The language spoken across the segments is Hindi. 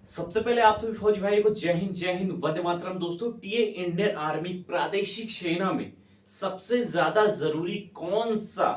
सबसे पहले आप सभी फौजी भाई को जय हिंद वंदे मातरम। दोस्तों, टीए इंडियन आर्मी प्रादेशिक सेना में सबसे ज्यादा जरूरी कौन सा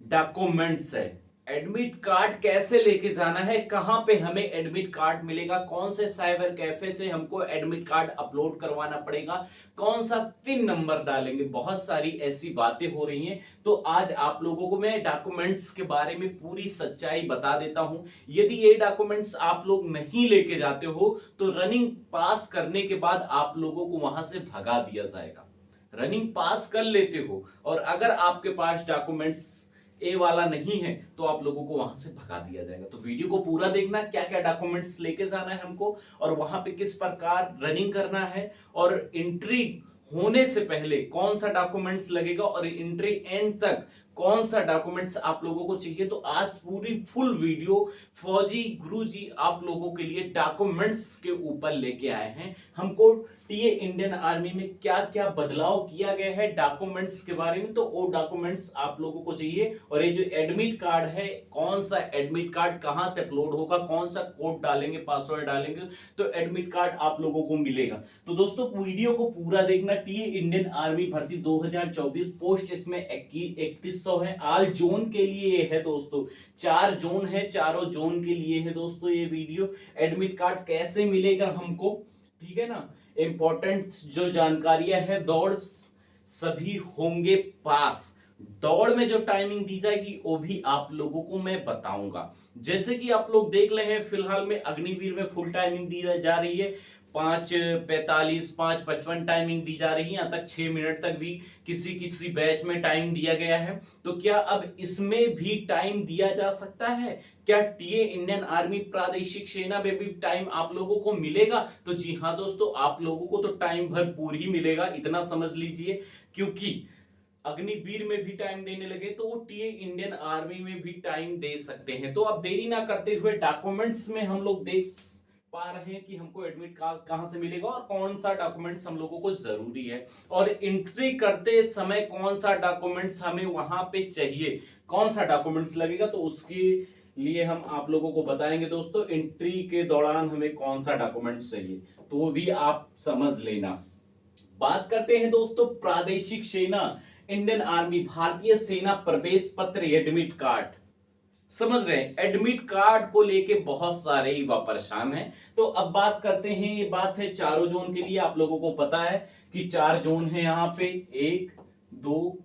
डॉक्यूमेंट्स है? एडमिट कार्ड कैसे लेके जाना है, कहां पे हमें एडमिट कार्ड मिलेगा, कौन से साइबर कैफे से हमको एडमिट कार्ड अपलोड करवाना पड़ेगा, कौन सा पिन नंबर डालेंगे, बहुत सारी ऐसी बातें हो रही हैं। तो आज आप लोगों को मैं डॉक्यूमेंट्स के बारे में पूरी सच्चाई बता देता हूं। यदि ये डॉक्यूमेंट्स आप लोग नहीं लेके जाते हो तो रनिंग पास करने के बाद आप लोगों को वहां से भगा दिया जाएगा। रनिंग पास कर लेते हो और अगर आपके पास डॉक्यूमेंट्स ए वाला नहीं है तो आप लोगों को वहां से भगा दिया जाएगा। तो वीडियो को पूरा देखना, क्या क्या डॉक्यूमेंट्स लेके जाना है हमको और वहां पे किस प्रकार रनिंग करना है और एंट्री होने से पहले कौन सा डॉक्यूमेंट्स लगेगा और एंट्री एंड तक कौन सा डॉक्यूमेंट्स आप लोगों को चाहिए। तो आज पूरी फुल वीडियो फौजी गुरुजी आप लोगों के लिए डॉक्यूमेंट्स के ऊपर लेके आए हैं। हमको टीए इंडियन आर्मी में क्या क्या बदलाव किया गया है डॉक्यूमेंट्स के बारे में, तो वो डॉक्यूमेंट्स आप लोगों को चाहिए। और ये जो एडमिट कार्ड है, कौन सा एडमिट कार्ड कहां से अपलोड होगा, कौन सा कोड डालेंगे, पासवर्ड डालेंगे तो एडमिट कार्ड आप लोगों को मिलेगा। तो दोस्तों, वीडियो को पूरा देखना। टीए इंडियन आर्मी भर्ती 2024 पोस्ट इसमें 3100 है। आल जोन के लिए है दोस्तों, 4 जोन है, चारों जोन के लिए है दोस्तों ये वीडियो। एडमिट कार्ड कैसे मिलेगा हमको, ठीक है ना, इंपॉर्टेंट जो जानकारियां है, दौड़ सभी होंगे पास। दौड़ में जो टाइमिंग दी जाएगी वो भी आप लोगों को मैं बताऊंगा। जैसे कि आप लोग देख रहे हैं, फिलहाल में अग्निवीर में फुल टाइमिंग दी जा रही है, 5:45 5:55 टाइमिंग दी जा रही है, यहाँ तक 6 मिनट तक भी किसी किसी बैच में टाइम दिया गया है। तो क्या अब इसमें भी टाइम दिया जा सकता है? क्या टीए इंडियन आर्मी प्रादेशिक सेना में भी टाइम आप लोगों को मिलेगा? तो जी हाँ दोस्तों, आप लोगों को तो टाइम भरपूर ही मिलेगा, इतना समझ लीजिए। क्योंकि अग्निवीर में भी टाइम देने लगे तो वो टीए इंडियन आर्मी में भी टाइम दे सकते हैं। तो अब देरी ना करते हुए डॉक्यूमेंट्स में हम लोग देख पा रहे हैं कि हमको एडमिट कार्ड कहां से मिलेगा और कौन सा डॉक्यूमेंट्स हम लोगों को जरूरी है, और एंट्री करते समय कौन सा डॉक्यूमेंट्स हमें वहां पे चाहिए, कौन सा डॉक्यूमेंट्स लगेगा। तो उसके लिए हम आप लोगों को बताएंगे दोस्तों, एंट्री के दौरान हमें कौन सा डॉक्यूमेंट्स चाहिए, तो वो भी आप समझ लेना। बात करते हैं दोस्तों प्रादेशिक सेना इंडियन आर्मी भारतीय सेना प्रवेश पत्र एडमिट कार्ड। समझ रहे हैं, एडमिट कार्ड को लेके बहुत सारे युवा परेशान हैं। तो अब बात करते हैं, ये बात है चारों जोन के लिए। आप लोगों को पता है कि 4 जोन है यहाँ पे, 1 2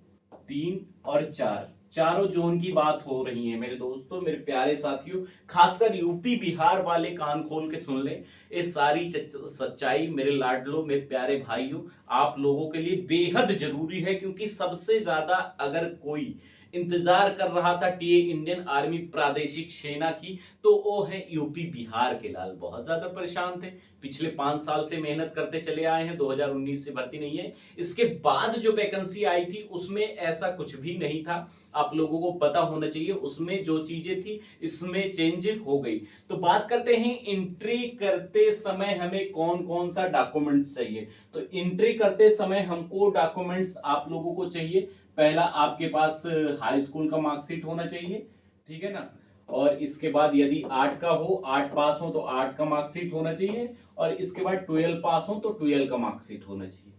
3 और 4, चारों जोन की बात हो रही है मेरे दोस्तों, मेरे प्यारे साथियों। खासकर यूपी बिहार वाले कान खोल के सुन ले, ये सारी सच्चाई मेरे लाडलो, मेरे प्यारे भाइयों, आप लोगों के लिए बेहद जरूरी है। क्योंकि सबसे ज्यादा अगर कोई इंतजार कर रहा था टीए इंडियन आर्मी प्रादेशिक सेना की, तो वो है यूपी बिहार के लाल। बहुत ज्यादा परेशान थे, पिछले 5 साल से मेहनत करते चले आए हैं, 2019 से भर्ती नहीं है। इसके बाद जो वैकेंसी आई थी उसमें ऐसा कुछ भी नहीं था, आप लोगों को पता होना चाहिए। उसमें जो चीजें थी इसमें चेंज हो गई। तो बात करते हैं एंट्री करते समय हमें कौन कौन सा डॉक्यूमेंट्स चाहिए। तो एंट्री करते समय हमको डॉक्यूमेंट्स आप लोगों को चाहिए, पहला आपके पास हाई स्कूल का मार्कशीट होना चाहिए, ठीक है ना। और इसके बाद यदि 8 का हो, 8 पास हो तो 8 का मार्कशीट होना चाहिए। और इसके बाद 12 पास हो तो 12 का मार्कशीट होना चाहिए।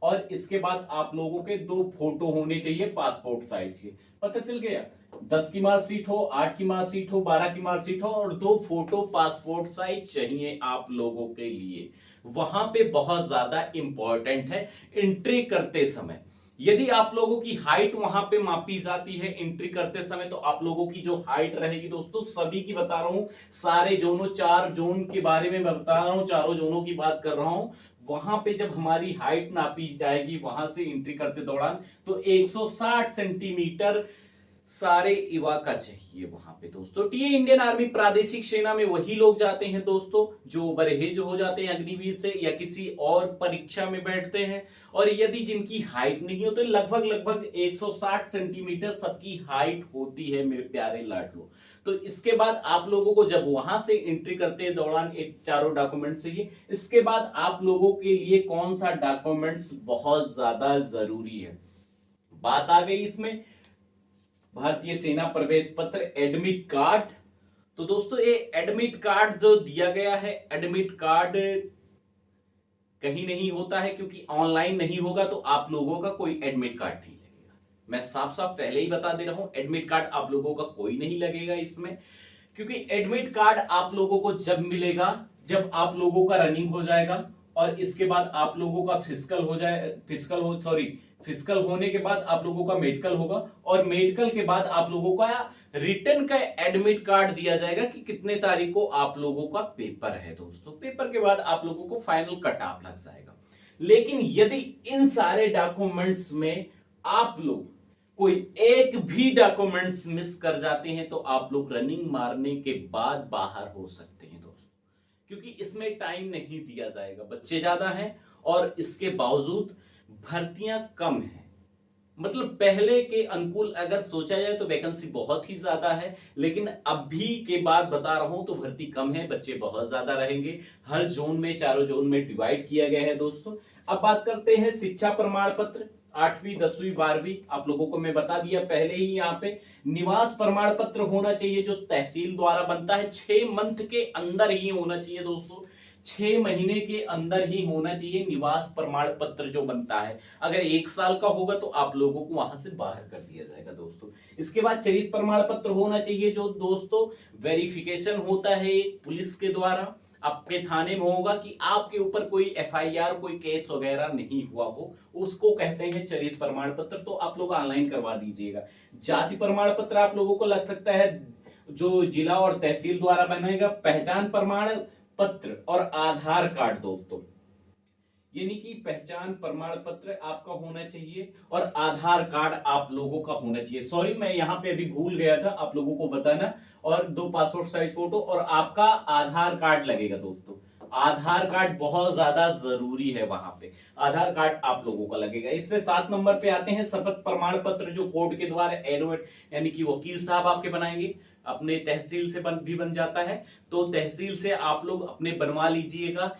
और इसके बाद आप लोगों के 2 फोटो होने चाहिए पासपोर्ट साइज के। पता चल गया, 10 की मार्कशीट हो, 8 की मार्कशीट हो, 12 की मार्कशीट हो और 2 फोटो पासपोर्ट साइज चाहिए आप लोगों के लिए। वहां पे बहुत ज्यादा इंपॉर्टेंट है एंट्री करते समय। यदि आप लोगों की हाइट वहां पे मापी जाती है एंट्री करते समय, तो आप लोगों की जो हाइट रहेगी दोस्तों, सभी की बता रहा हूं, सारे जोनों, 4 जोन के बारे में मैं बता रहा हूं, चारों जोनों की बात कर रहा हूं। वहां पे जब हमारी हाइट नापी जाएगी वहां से एंट्री करते दौरान, तो 160 सेंटीमीटर सारे युवा का चाहिए वहां पे दोस्तों। टीए इंडियन आर्मी प्रादेशिक सेना में वही लोग जाते हैं दोस्तों जो बरहेज हो जाते हैं अग्निवीर से या किसी और परीक्षा में बैठते हैं। और यदि जिनकी हाइट नहीं हो तो लगभग लगभग 160 सेंटीमीटर सबकी हाइट होती है मेरे प्यारे लाडलो। तो इसके बाद आप लोगों को जब वहां से एंट्री करते दौरान एक चारों डॉक्यूमेंट चाहिए। इसके बाद आप लोगों के लिए कौन सा डॉक्यूमेंट्स बहुत ज्यादा जरूरी है, बात आ गई इसमें भारतीय सेना प्रवेश पत्र एडमिट कार्ड। तो दोस्तों ये एडमिट कार्ड जो दिया गया है, एडमिट कार्ड कहीं नहीं होता है, क्योंकि ऑनलाइन नहीं होगा तो आप लोगों का कोई एडमिट कार्ड नहीं लगेगा। मैं साफ साफ पहले ही बता दे रहा हूं, एडमिट कार्ड आप लोगों का कोई नहीं लगेगा इसमें, क्योंकि एडमिट कार्ड आप लोगों को जब मिलेगा जब आप लोगों का रनिंग हो जाएगा और इसके बाद आप लोगों का फिजिकल होने के बाद आप लोगों का मेडिकल होगा और मेडिकल के बाद आप लोगों का रिटर्न का एडमिट कार्ड दिया जाएगा कि कितने तारीख को आप लोगों का पेपर है। दोस्तों पेपर के बाद आप लोगों को फाइनल कट ऑफ लग जाएगा। लेकिन यदि इन सारे डॉक्यूमेंट्स में आप लोग कोई एक भी डॉक्यूमेंट्स मिस कर जाते हैं तो आप लोग रनिंग मारने के बाद बाहर हो सकते हैं दोस्तों, क्योंकि इसमें टाइम नहीं दिया जाएगा। बच्चे ज्यादा हैं और इसके बावजूद भर्तियां कम हैं। मतलब पहले के अनुकूल अगर सोचा जाए तो वैकेंसी बहुत ही ज्यादा है, लेकिन अभी के बाद बता रहा हूं तो भर्ती कम है, बच्चे बहुत ज्यादा रहेंगे। हर जोन में, चारों जोन में डिवाइड किया गया है दोस्तों। अब बात करते हैं शिक्षा प्रमाण पत्र 8वीं 10वीं 12वीं। आप लोगों को मैं बता दिया पहले ही, यहाँ पे निवास प्रमाण पत्र होना चाहिए जो तहसील द्वारा बनता है, 6 मंथ के अंदर ही होना चाहिए दोस्तों, 6 महीने के अंदर ही होना चाहिए निवास प्रमाण पत्र जो बनता है। अगर 1 साल का होगा तो आप लोगों को वहां से बाहर कर दिया जाएगा दोस्तों। इसके बाद चरित्र प्रमाण पत्र होना चाहिए जो दोस्तों वेरिफिकेशन होता है पुलिस के द्वारा, आपके थाने में होगा कि आपके ऊपर कोई एफआईआर, कोई केस वगैरह नहीं हुआ हो, उसको कहते हैं चरित्र प्रमाण पत्र। तो आप लोग ऑनलाइन करवा दीजिएगा। जाति प्रमाण पत्र आप लोगों को लग सकता है जो जिला और तहसील द्वारा बनेगा। पहचान प्रमाण पत्र और आधार कार्ड दोस्तों, यानी कि पहचान प्रमाण पत्र आपका होना चाहिए और आधार कार्ड आप लोगों का होना चाहिए। सॉरी, मैं यहाँ पे अभी भूल गया था आप लोगों को बताना। और 2 पासपोर्ट साइज फोटो और आपका आधार कार्ड लगेगा दोस्तों। आधार कार्ड बहुत ज्यादा जरूरी है, वहां पे आधार कार्ड आप लोगों का लगेगा। इसमें 7 नंबर पे आते हैं शपथ प्रमाण पत्र जो कोर्ट के द्वारा एडवोकेट यानी कि वकील साहब आपके बनाएंगे। अपने तहसील से भी बन जाता है, तो तहसील से आप लोग अपने बनवा लीजिएगा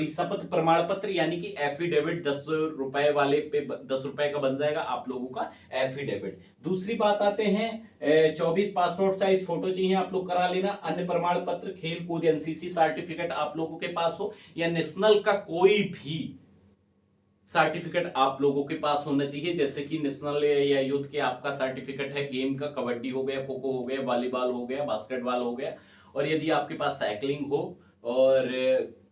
शपथ प्रमाण पत्र, यानी कि एफिडेविट 10 रुपए वाले पे 10 रुपए का बन जाएगा आप लोगों का एफिडेविट। दूसरी बात आते हैं 24 पासपोर्ट साइज फोटो चाहिए आप लोग करा लेना। अन्य प्रमाण पत्र खेल कूद एनसीसी सर्टिफिकेट आप लोगों के पास हो या नेशनल का कोई भी सर्टिफिकेट आप लोगों के पास होना चाहिए, जैसे कि नेशनल या यूथ के आपका सर्टिफिकेट है गेम का, कबड्डी हो गया, खो खो हो गया, वॉलीबॉल हो गया, बास्केटबॉल हो गया। और यदि आपके पास साइकिलिंग हो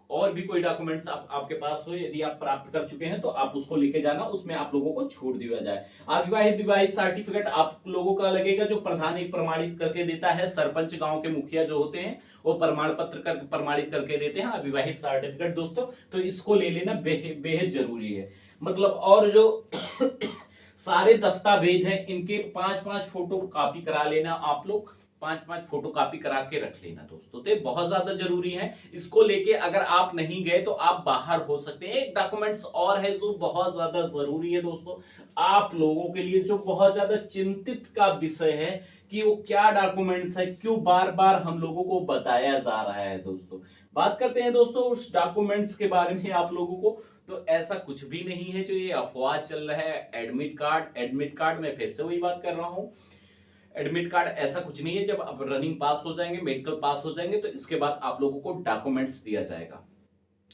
और भी कोई डॉक्यूमेंट्स आपके पास हो, यदि आप प्राप्त कर चुके हैं तो आप उसको लेके जाना, उसमें आप लोगों को छूट दिया जाए। अविवाहित विवाहित सर्टिफिकेट आप लोगों का लगेगा जो प्रधान एक प्रमाणित करके देता है। सरपंच गांव के मुखिया जो होते हैं वो प्रमाण पत्र प्रमाणित करके देते हैं अविवाहित सर्टिफिकेट दोस्तों, तो इसको ले लेना बेहद जरूरी है। मतलब और जो सारे दस्तावेज हैं इनके 5-5 फोटो कॉपी करा लेना आप लोग, 5-5 फोटो कॉपी करा के रख लेना दोस्तों, तो बहुत ज्यादा जरूरी है। इसको लेके अगर आप नहीं गए तो आप बाहर हो सकते हैं। एक डॉक्यूमेंट्स और है जो बहुत ज्यादा जरूरी है दोस्तों आप लोगों के लिए, जो बहुत ज्यादा चिंतित का विषय है कि वो क्या डॉक्यूमेंट्स है, क्यों बार बार हम लोगों को बताया जा रहा है दोस्तों। बात करते हैं दोस्तों उस डॉक्यूमेंट्स के बारे में आप लोगों को, तो ऐसा कुछ भी नहीं है जो ये अफवाह चल रहा है। एडमिट कार्ड मैं फिर से वही बात कर रहा हूं, एडमिट कार्ड ऐसा कुछ नहीं है। जब आप रनिंग पास हो जाएंगे, मेडिकल पास हो जाएंगे तो इसके बाद आप लोगों को डॉक्यूमेंट्स दिया जाएगा।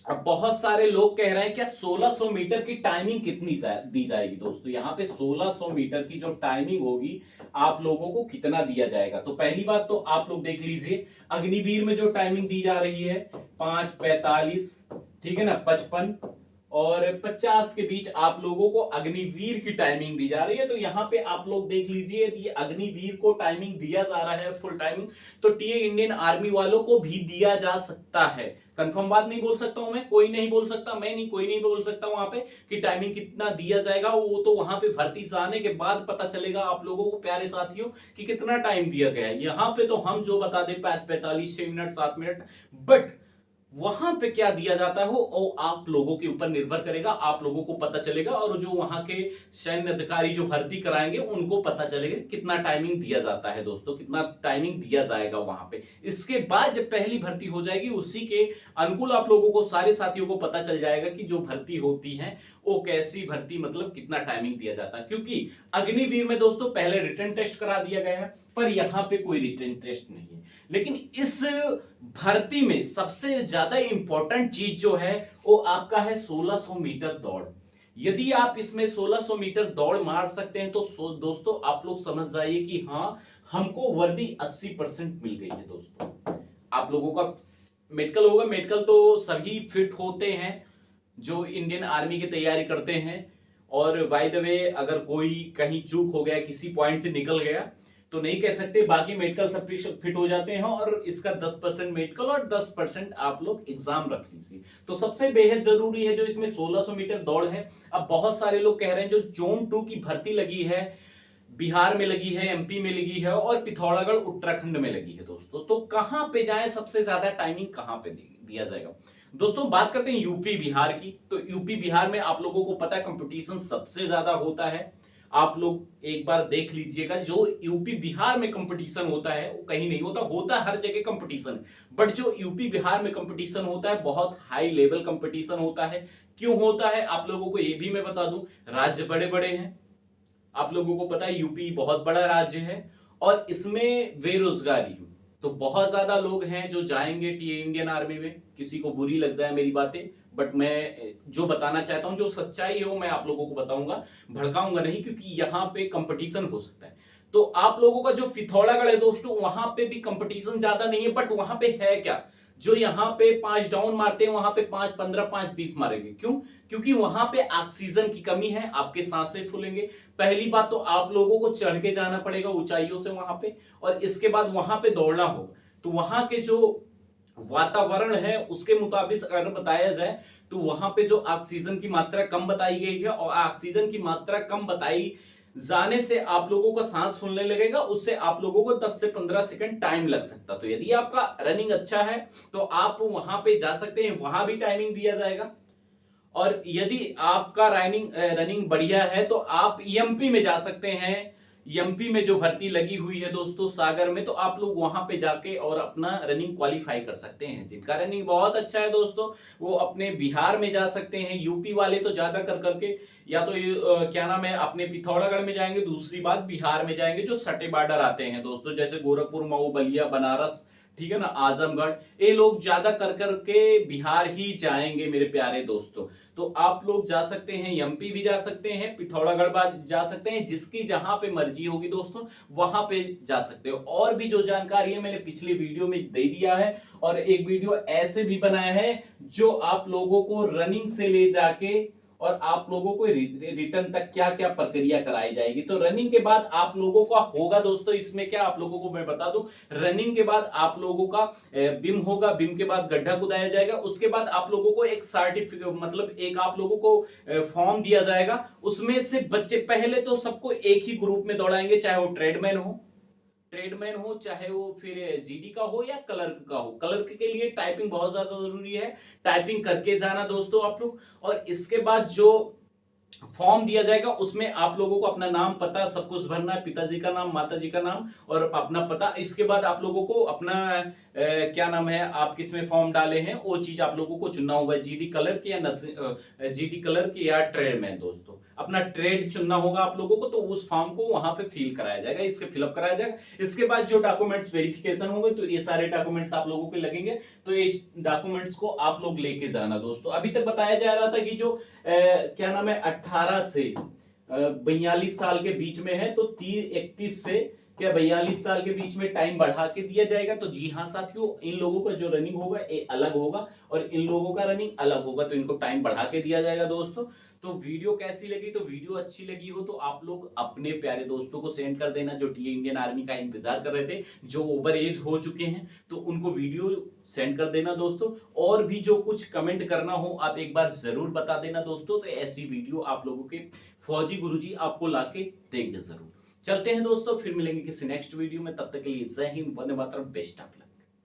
अब बहुत सारे लोग कह रहे हैं क्या 1600 मीटर की टाइमिंग कितनी दी जाएगी दोस्तों। यहाँ पे 1600 मीटर की जो टाइमिंग होगी आप लोगों को कितना दिया जाएगा, तो पहली बात तो आप लोग देख लीजिए अग्निवीर में जो टाइमिंग दी जा रही है 5:45, ठीक है ना, 55 और 50 के बीच आप लोगों को अग्निवीर की टाइमिंग दी जा रही है। तो यहाँ पे आप लोग देख लीजिए यदि अग्निवीर को टाइमिंग दिया जा रहा है फुल टाइमिंग, तो टीए इंडियन आर्मी वालों को भी दिया जा सकता है। कंफर्म बात नहीं बोल सकता हूं मैं, कोई नहीं बोल सकता, मैं नहीं, कोई नहीं बोल सकता वहां पे कि टाइमिंग कितना दिया जाएगा। वो तो वहां पे भर्ती जाने के बाद पता चलेगा आप लोगों को प्यारे साथियों कि कितना टाइम दिया गया है। यहाँ पे तो हम जो बता दें 5:45, 6 मिनट, 7 मिनट, बट वहां पे क्या दिया जाता है वो आप लोगों के ऊपर निर्भर करेगा, आप लोगों को पता चलेगा। और जो वहां के सैन्य अधिकारी जो भर्ती कराएंगे उनको पता चलेगा कितना टाइमिंग दिया जाता है दोस्तों, कितना टाइमिंग दिया जाएगा वहां पे। इसके बाद जब पहली भर्ती हो जाएगी उसी के अनुकूल आप लोगों को, सारे साथियों को पता चल जाएगा कि जो भर्ती होती है वो कैसी भर्ती, मतलब कितना टाइमिंग दिया जाता है। क्योंकि अग्निवीर में दोस्तों पहले रिटन टेस्ट करा दिया गया है, पर यहाँ पे कोई रिटर्न टेस्ट नहीं है। लेकिन इस भर्ती में सबसे ज्यादा इंपॉर्टेंट चीज जो है वो आपका है 1600 मीटर दौड़। यदि आप इसमें 1600 मीटर दौड़ मार सकते हैं तो दोस्तों आप लोग समझ जाइए कि हाँ हमको वर्दी 80% मिल गई है। दोस्तों आप लोगों का मेडिकल होगा, मेडिकल तो सभी फिट होते हैं जो इंडियन आर्मी की तैयारी करते हैं। और बाय द वे अगर कोई कहीं चूक हो गया, किसी पॉइंट से निकल गया तो नहीं कह सकते, बाकी मेडिकल सब फिट हो जाते हैं। और इसका 10% मेडिकल और 10% आप लोग एग्जाम रख लीजिए। तो सबसे बेहद जरूरी है जो इसमें 1600 मीटर दौड़ है। अब बहुत सारे लोग कह रहे हैं जो जोन 2 की भर्ती लगी है, बिहार में लगी है, एमपी में लगी है और पिथौरागढ़ उत्तराखंड में लगी है दोस्तों, तो कहां पे जाए, सबसे ज्यादा टाइमिंग कहां पे दिया जाएगा। दोस्तों बात करते हैं यूपी बिहार की। तो यूपी बिहार में आप लोगों को पता है कंपटीशन सबसे ज्यादा होता है। आप लोग एक बार देख लीजिएगा, जो यूपी बिहार में कंपटीशन होता है वो कहीं नहीं होता, होता हर जगह कंपटीशन, बट जो यूपी बिहार में कंपटीशन होता है बहुत हाई लेवल कंपटीशन होता है। क्यों होता है आप लोगों को ये भी मैं बता दूं, राज्य बड़े बड़े हैं, आप लोगों को पता है यूपी बहुत बड़ा राज्य है और इसमें बेरोजगारी, तो बहुत ज्यादा लोग हैं जो जाएंगे टीए इंडियन आर्मी में। किसी को बुरी लग जाए मेरी बातें, बट मैं जो बताना चाहता हूं, जो सच्चाई है वो मैं आप लोगों को बताऊंगा, भड़काऊंगा नहीं, क्योंकि यहाँ पे कंपटीशन हो सकता है। तो आप लोगों का जो पिथौरागढ़ है दोस्तों, वहां पे भी कंपटीशन ज्यादा नहीं है, बट वहां पे है क्या, जो यहाँ पे 5 डाउन मारते हैं वहां पे 5-15 5-20 मारेंगे। क्यों? क्योंकि वहां पे ऑक्सीजन की कमी है, आपके सांसें फूलेंगे। पहली बात तो आप लोगों को चढ़ के जाना पड़ेगा ऊंचाइयों से वहां पे, और इसके बाद वहां पे दौड़ना होगा। तो वहां के जो वातावरण है उसके मुताबिक अगर बताया जाए तो वहां पे जो ऑक्सीजन की मात्रा कम बताई गई है, और ऑक्सीजन की मात्रा कम बताई जाने से आप लोगों का सांस फूलने लगेगा, उससे आप लोगों को 10 से 15 सेकंड टाइम लग सकता। तो यदि आपका रनिंग अच्छा है तो आप वहां पे जा सकते हैं, वहां भी टाइमिंग दिया जाएगा। और यदि आपका रनिंग बढ़िया है तो आप ईएमपी में जा सकते हैं। ईएमपी में जो भर्ती लगी हुई है दोस्तों सागर में, तो आप लोग वहां पे जाके और अपना रनिंग क्वालिफाई कर सकते हैं। जिनका रनिंग बहुत अच्छा है दोस्तों वो अपने बिहार में जा सकते हैं। यूपी वाले तो ज्यादा कर करके या तो क्या नाम है अपने पिथौरागढ़ में जाएंगे, दूसरी बात बिहार में जाएंगे जो सटे बॉर्डर आते हैं दोस्तों, जैसे गोरखपुर, मऊ, बलिया, बनारस, ठीक है ना, आजमगढ़, ये लोग ज्यादा कर करके बिहार ही जाएंगे मेरे प्यारे दोस्तों। तो आप लोग जा सकते हैं, एमपी भी जा सकते हैं, पिथौरागढ़ जा सकते हैं, जिसकी जहां पे मर्जी होगी दोस्तों वहां पे जा सकते हो। और भी जो जानकारी है मैंने पिछली वीडियो में दे दिया है, और एक वीडियो ऐसे भी बनाया है जो आप लोगों को रनिंग से ले जाके और आप लोगों को रिटर्न तक क्या क्या प्रक्रिया कराई जाएगी। तो रनिंग के बाद आप लोगों का होगा दोस्तों, इसमें क्या आप लोगों को मैं बता दूं, रनिंग के बाद आप लोगों का बिम होगा, बिम के बाद गड्ढा खुदाया जाएगा, उसके बाद आप लोगों को एक सर्टिफिकेट मतलब एक आप लोगों को फॉर्म दिया जाएगा। उसमें से बच्चे पहले तो सबको एक ही ग्रुप में दौड़ाएंगे, चाहे वो ट्रेडमैन हो चाहे वो फिर जीडी का हो या क्लर्क का हो। क्लर्क के लिए टाइपिंग बहुत ज्यादा जरूरी है, टाइपिंग करके जाना दोस्तों आप लोग। और इसके बाद जो फॉर्म दिया जाएगा उसमें आप लोगों को अपना नाम पता सब कुछ भरना है, पिताजी का नाम, माताजी का नाम और अपना पता। इसके बाद आप लोगों को अपना क्या नाम है, आप किस में फॉर्म डाले हैं वो चीज आप लोगों को चुनना होगा, जीडी क्लर्क या जीडी क्लर्क या ट्रेडमैन दोस्तों, अपना ट्रेड चुनना होगा आप लोगों को। तो उस फॉर्म को वहां पे फिल कराया जाएगा, इससे फिलअप कराया जाएगा। इसके बाद जो डॉक्यूमेंट्स वेरिफिकेशन होंगे तो ये सारे डॉक्यूमेंट्स आप लोगों के लगेंगे, तो ये डॉक्यूमेंट्स को आप लोग लेके जाना दोस्तों। अभी तक बताया जा रहा था कि जो क्या नाम है 18 से 42 साल के बीच में है तो 31 से क्या 42 साल के बीच में टाइम बढ़ा के दिया जाएगा। तो जी हाँ साथियों, इन लोगों का जो रनिंग होगा ये अलग होगा और इन लोगों का रनिंग अलग होगा, तो इनको टाइम बढ़ा के दिया जाएगा दोस्तों। तो वीडियो कैसी लगी, तो वीडियो अच्छी लगी हो तो आप लोग अपने प्यारे दोस्तों को सेंड कर देना जो टीए इंडियन आर्मी का इंतजार कर रहे थे, जो ओवर एज हो चुके हैं, तो उनको वीडियो सेंड कर देना दोस्तों। और भी जो कुछ कमेंट करना हो आप एक बार जरूर बता देना दोस्तों, तो ऐसी वीडियो आप लोगों के फौजी गुरुजी आपको लाके देंगे जरूर। चलते हैं दोस्तों, फिर मिलेंगे किसी नेक्स्ट वीडियो में, तब तक के लिए जय Hind, Vande Mataram, best of luck.